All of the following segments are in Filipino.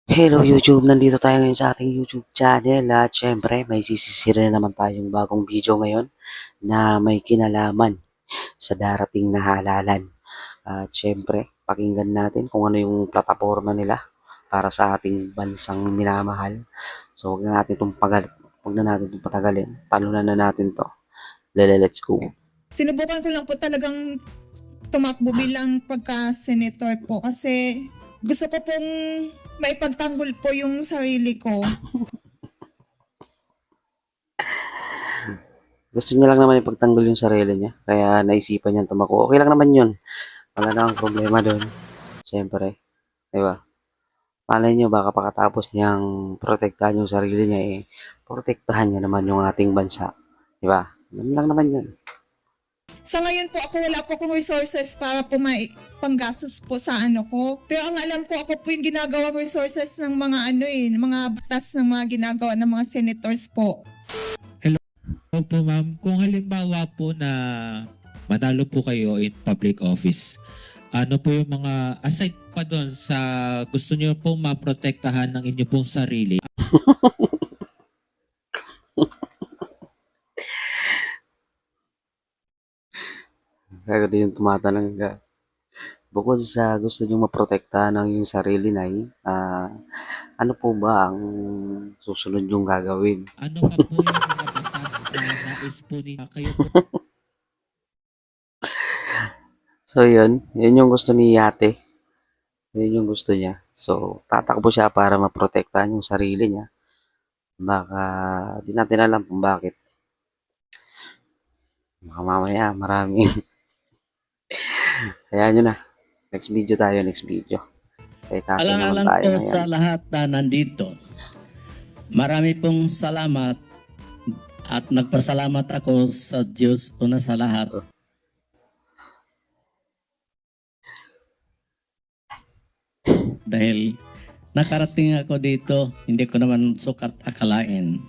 Hello YouTube! Nandito tayo ngayon sa ating YouTube channel at syempre may sisisira na naman tayong bagong video ngayon na may kinalaman sa darating na halalan. At syempre, pakinggan natin kung ano yung plataforma nila para sa ating bansang minamahal. So huwag na natin itong patagalin. Talunan na natin to. Let's go! Sinubukan ko lang po talagang tumakbo bilang pagka-senator po kasi gusto ko pong maipagtanggol po yung sarili ko. Gusto niya lang naman ipagtanggol yung sarili niya. Kaya naisipan niya tumakbo. Okay lang naman yun. Wala namang problema doon. Siyempre. Diba? Malay nyo, baka pagkatapos niyang protektahan yung sarili niya, protektahan niya naman yung ating bansa. Diba? Yun lang naman yun. Sa ngayon po ako wala po akong resources para po may panggastos po sa ano ko. Pero ang alam ko ako po yung ginagawa resources ng mga mga batas ng mga ginagawa ng mga senators po. Opo ma'am, kung halimbawa po na manalo po kayo in public office, ano po yung mga aside pa doon sa gusto niyo pong maprotektahan ng inyo pong sarili? Kaya din yung tumatanong ka. Bukod sa gusto nyo maprotektahan ng yung sarili na ano po ba ang susunod yung gagawin? Ano pa po yung mga batas na nais po ni kayo po? So yun yung gusto ni Yate. Yun yung gusto niya. So tatakbo siya para maprotektahan yung sarili niya. Baka di natin alam kung bakit. Baka mamaya maraming kaya nyo na. Next video. Kaya tatay naman Alang-alang tayo po ngayon. sa lahat na nandito. Marami pong salamat at nagpasalamat ako sa Diyos una sa lahat. Dahil nakarating ako dito, hindi ko naman sukat akalain.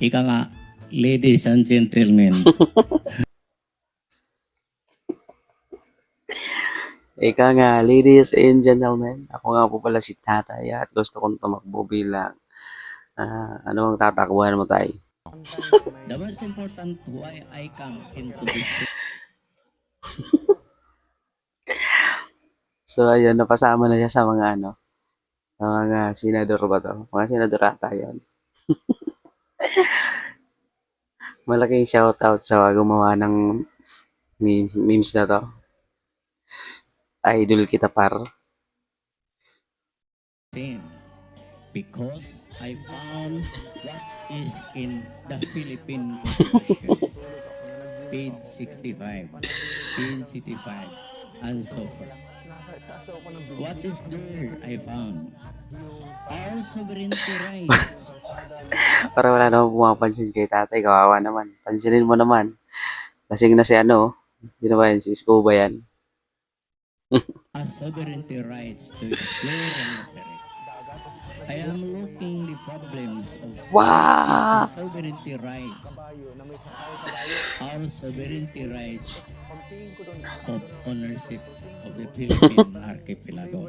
Ika nga, ladies and gentlemen, Ika nga, ladies and gentlemen, ako nga po pala si Tatay at gusto kong tumakbo bilang ano ang tatakbuhan mo tayo? the most important why I come into this So ayun, napasama na siya sa mga sa mga senador ba to? Mga senador ata yun. Malaking shoutout sa gumawa ng memes na to. Idol kita par. thing because I found what is in the Philippine Constitution, page 65, page 65, and so forth. What is there I found? Our sovereignty rights. Para wala namang pumapansin kay tatay, kawawa naman. Pansinin mo naman. Lasing na si sino ba yan? Si Scuba yan. Our sovereignty rights to explore and operate. I am looking the problems of Wow! the sovereignty rights. Our sovereignty rights of ownership of the Philippine archipelago.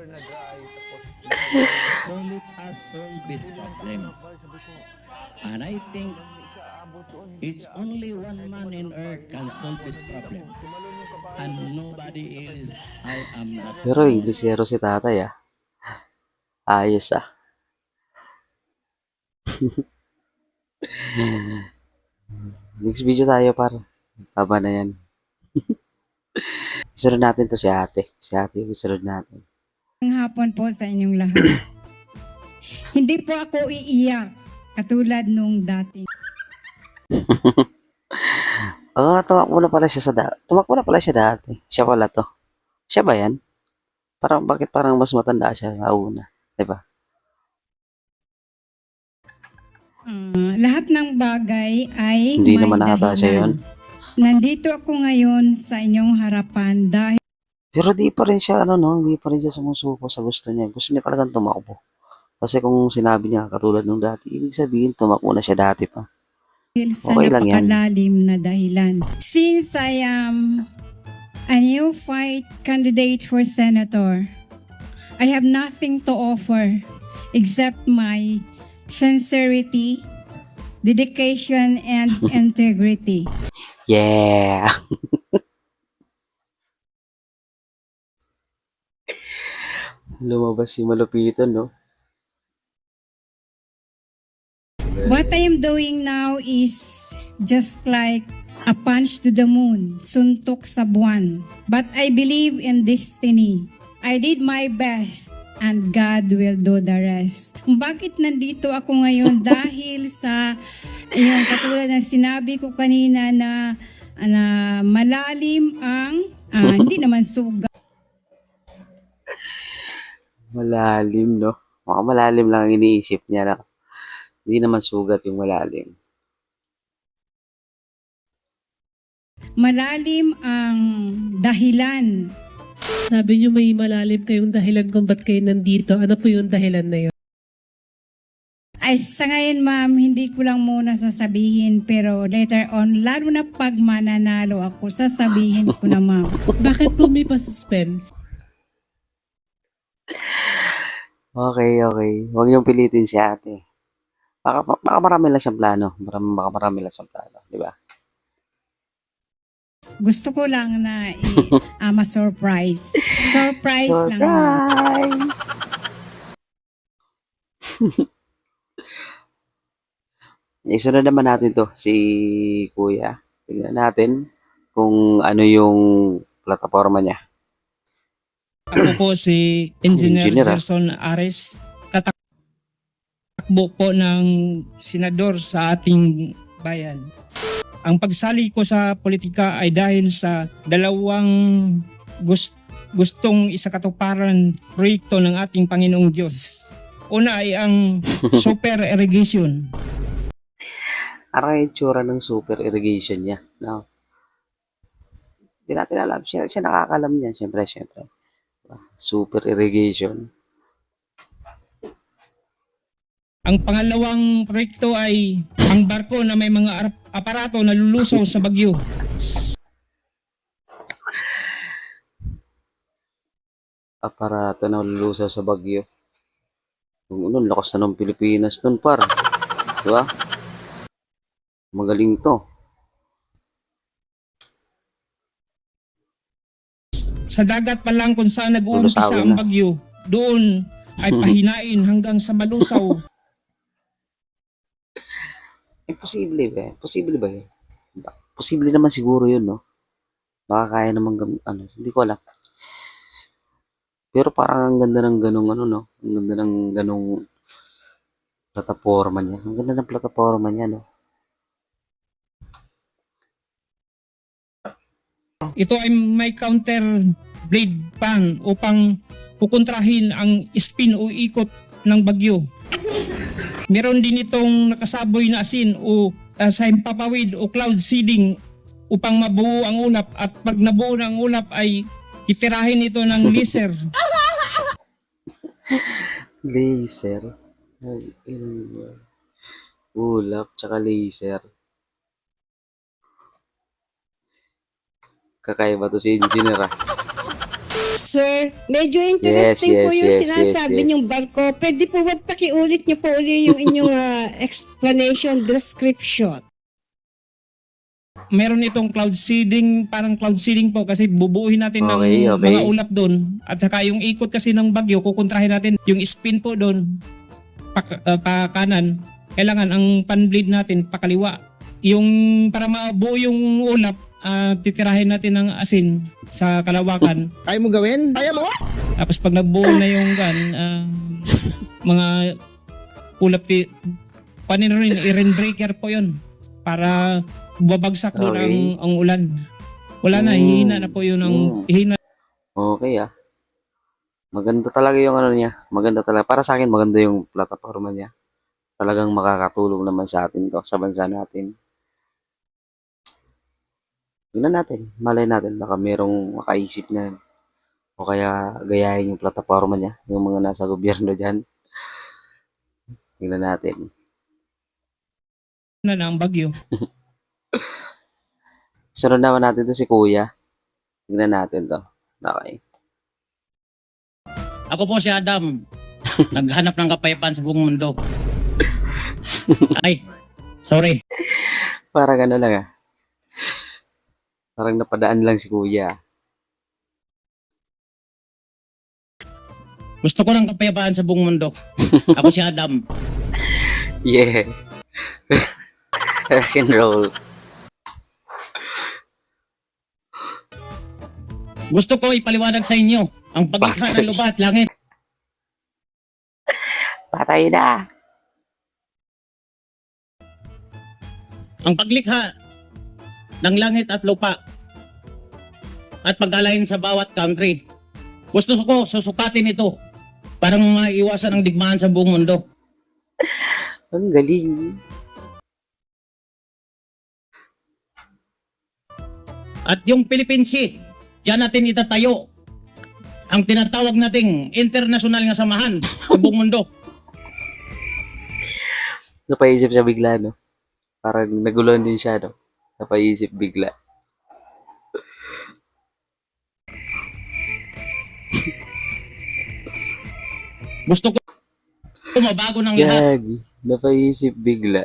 So let us solve this problem. And I think it's only one man in earth can solve this problem. And nobody else, I am not. Pero Inglesero si tatay Ayos Next video tayo par. Tama na yan. Isunod natin to si ate. Si ate yung isunod natin. Ang hapon po sa inyong lahat. Hindi po ako iiyak katulad nung dati. Tumakbo na pala siya tumakbo na pala siya dati. Siya pala to. Siya ba yan? Bakit parang mas matanda siya sa una? Diba? Lahat ng bagay ay Hindi may naman ata siya yun. dahilan. Nandito ako ngayon sa inyong harapan dahil Pero di pa rin siya, hindi pa rin siya sumusuko sa gusto niya. Gusto niya talagang tumakbo. Kasi kung sinabi niya katulad nung dati, ibig sabihin tumakbo na siya dati pa. sa Okay lang yan. napakalalim na dahilan. Since I am a new fight candidate for senator, I have nothing to offer except my sincerity, dedication, and integrity. Yeah! Lumabas si Malupitan, no? What I am doing now is just like a punch to the moon, suntok sa buwan. But I believe in destiny. I did my best and God will do the rest. Bakit nandito ako ngayon? Dahil sa yung katulad ng sinabi ko kanina na malalim ang hindi naman sugat. Malalim, no? Baka malalim lang ang iniisip niya na hindi naman sugat yung malalim. Malalim ang dahilan. Sabi niyo may malalim kayong dahilan kung ba't kayo nandito. Ano po yung dahilan na yun? Ay, sa ngayon, ma'am, hindi ko lang muna sasabihin, pero later on, lalo na pag mananalo ako, sasabihin ko na, ma'am. Bakit po may pa-suspense? Okay. Huwag niyong pilitin si ate. Baka marami lang siyang plano. Baka marami lang siyang plano. Di ba? Gusto ko lang na ma-surprise. Surprise lang, ma'am. Surprise! Isunod naman natin to si Kuya. Tingnan natin kung ano yung plataforma niya. Ako po si Engineer Engineer, Gerson Ares, tatakbo po ng senador sa ating bayan. Ang pagsali ko sa politika ay dahil sa dalawang gustong isakatuparan proyekto ng ating Panginoong Diyos. Una ay ang super irrigation. Ano yung itsura ng super irrigation niya? No? Hindi natin alam. Siya nakakalam niyan. Siyempre. Super irrigation. Ang pangalawang proyekto ay ang barko na may mga aparato na lulusaw sa bagyo. Aparato na lulusaw sa bagyo. Nun, lakas na ng Pilipinas nun, par. Diba? Magaling to. Sa dagat pa lang kung saan nag-uumpisa Lulusawin ang na. bagyo, doon ay pahinain hanggang sa malusaw. Posible ba? Posible ba yun? Posible naman siguro yun, no? Baka kaya naman, hindi ko alam. Pero parang ang ganda ng ganong, no? Ang ganda ng ganong plataforma niya. Ang ganda ng plataforma niya, no? Ito ay may counter blade pan upang pukontrahin ang spin o ikot ng bagyo. Meron din itong nakasaboy na asin o sa himpapawid o cloud seeding upang mabuo ang ulap, at pag nabuo ng ulap ay itirahin ito ng laser. Laser. Ulap, tsaka laser. Kakaiba to si engineer, ah. Sir, medyo interesting po yung sinasabi yes. niyong barko. Pwede po ba pakiulit niyo po uli yung inyong explanation, description? Meron itong cloud seeding, parang cloud seeding po kasi bubuuhin natin ng Okay. mga ulap doon. At saka yung ikot kasi ng bagyo, kukontrahin natin yung spin po doon pa kanan. Kailangan ang pan-blade natin pakaliwa. Yung para mabuo yung ulap, titirahin natin ng asin sa kalawakan. Kaya mo gawin? Kaya mo? Tapos pag nabuo na yung mga ulap, panin rin, i-rain breaker po yun para babagsak doon Okay. ang ulan. Wala na, hihina na po yun hihina. Okay, ah. Maganda talaga yung niya. Maganda talaga. Para sa akin, maganda yung plataforma niya. Talagang makakatulong naman sa atin to, sa bansa natin. Tingnan natin. Malay natin. Baka merong makaisip na o kaya gayahin yung plataforma niya. Yung mga nasa gobyerno dyan. Tingnan natin. na ang bagyo. Sunod naman natin to si Kuya. Tingnan natin to. Okay. Ako po si Adam. Naghanap ng kapayapaan sa buong mundo. Ay, sorry. Parang ano lang ah. Parang napadaan lang si kuya. Gusto ko ng kapayapaan sa buong mundo. Ako si Adam. Yeah. Rock and roll. Gusto ko ipaliwanag sa inyo ang paglikha ng lupa at langit. Patay na. Ang paglikha ng langit at lupa at pag-alayin sa bawat country. Gusto ko susukatin ito para maiwasan ang digmaan sa buong mundo. Ang galing. At yung Philippine Sea, diyan natin itatayo ang tinatawag nating international nga samahan sa buong mundo. Napaisip siya bigla, no? Parang naguluhan din siya, no? Napaisip bigla. Gusto ko mabago ng lahat. Gagi. Napaisip bigla.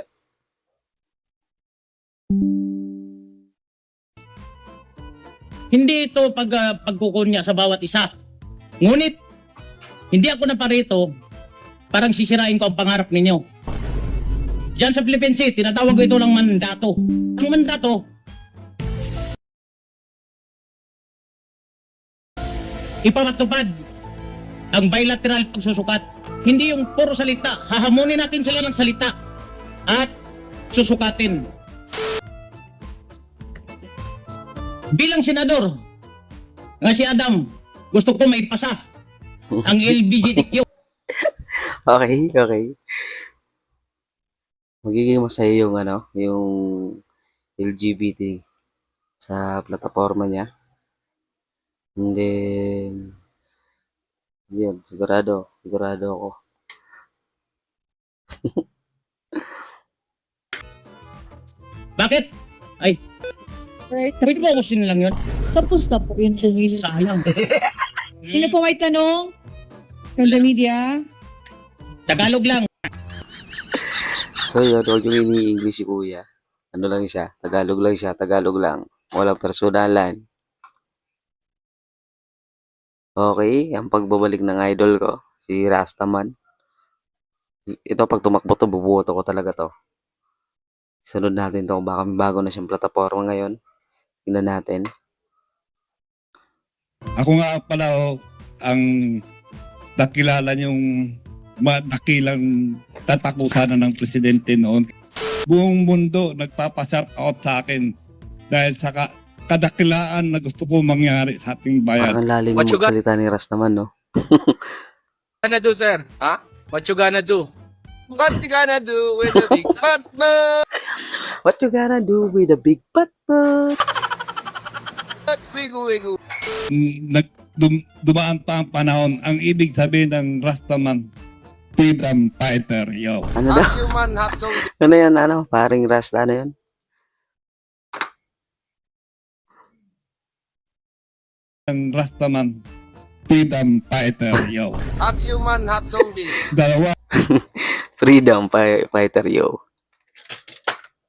Hindi ito pagkukunya sa bawat isa. Ngunit, hindi ako naparito parang sisirain ko ang pangarap ninyo. Diyan sa Philippine Sea, tinatawag ko ito ng mandato. Ang mandato, ipapatupad ang bilateral pagsusukat. Hindi yung puro salita. Hahamunin natin sila ng salita at susukatin. Bilang senador nga si Adam, gusto ko maipasa ang LGBTQ. Okay, okay. Magiging masaya yung ano, yung LGBT sa plataforma niya. And then, yun, sigurado ako. Bakit? Ay, Right. pwede ba usin lang yun? Tapos na po yung tumili. Sayang. Sino po may tanong? From the media? Tagalog lang. So yun, huwag yung ini-English si kuya. Ano lang siya, Tagalog lang siya, Tagalog lang. Walang personalan. Okay, ang pagbabalik ng idol ko, si Rastaman. Ito, pag tumakbo to, bubuoto ko talaga to. Sunod natin to, baka may bago na siyang plataforma ngayon. Tingnan natin. Ako nga pala ang nakilala niyong dakilang tatakutan na ng presidente noon. Buong mundo nagpapashout out sa akin dahil sa kadakilaan na gusto ko mangyari sa ating bayan. Parang lalim yung magsalita ni Rastaman, no? Gonna do, sir? Huh? What you gonna do? What you gonna do with the big partner? What you gonna do with a big butt? Wigo. Dumaan pa ang panahon, ang ibig sabihin ng Rastaman, freedom fighter, yo. Ano daw? Human hot song. Ano yan, ano? Paring Rasta, ano yan? Ang Rastaman, freedom fighter, yo. Hot human hot zombie. Dalawa Freedom fighter, yo.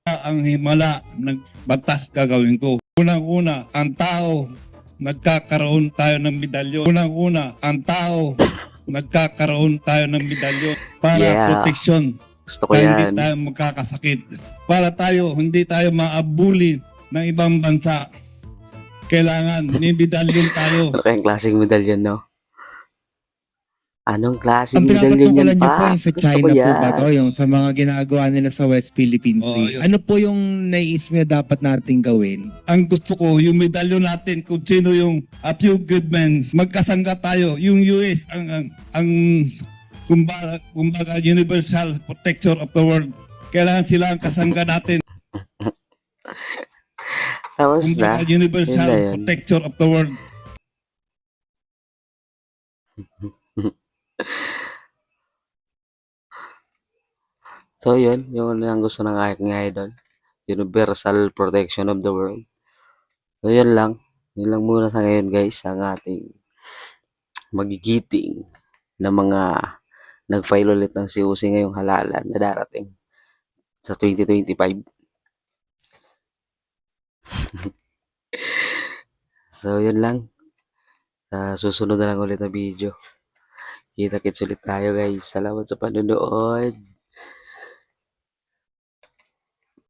ang himala ng batas gagawin ko. Unang-una, ang tao, nagkakaroon tayo ng medalyon. Unang-una, ang tao, nagkakaroon tayo ng medalyon para Yeah. proteksyon. Gusto ko Para hindi yan. tayo magkakasakit. Para tayo, hindi tayo maabuli ng ibang bansa. Kailangan, may medalyon tayo. Ano kayang klaseng medalyon, no? Anong klaseng Ang medalyon pinapatukulan yan niyo po pa? yung sa Gusto China ko po yan. ba to? Yung sa mga ginagawa nila sa West Philippine Oo, Sea. yun. Ano po yung naiisip niyo dapat nating gawin? Ang gusto ko, yung medalyon natin, kung sino yung a few good men, magkasangga tayo. Yung US, ang kumbaga, universal protector of the world. Kailangan sila ang kasangga natin. Tapos na. Kumbaga, universal Yun na yun. protector of the world. So yun, yung ang gusto ng aking idol. Universal protection of the world. So yun lang. Yun lang muna sa ngayon guys, ang ating magigiting ng mga nag-file ulit ng COC ngayong halalan na darating sa 2025. So, yun lang. Sa susunod na lang ulit na video. Kita-kits ulit tayo guys. Salamat sa panonood.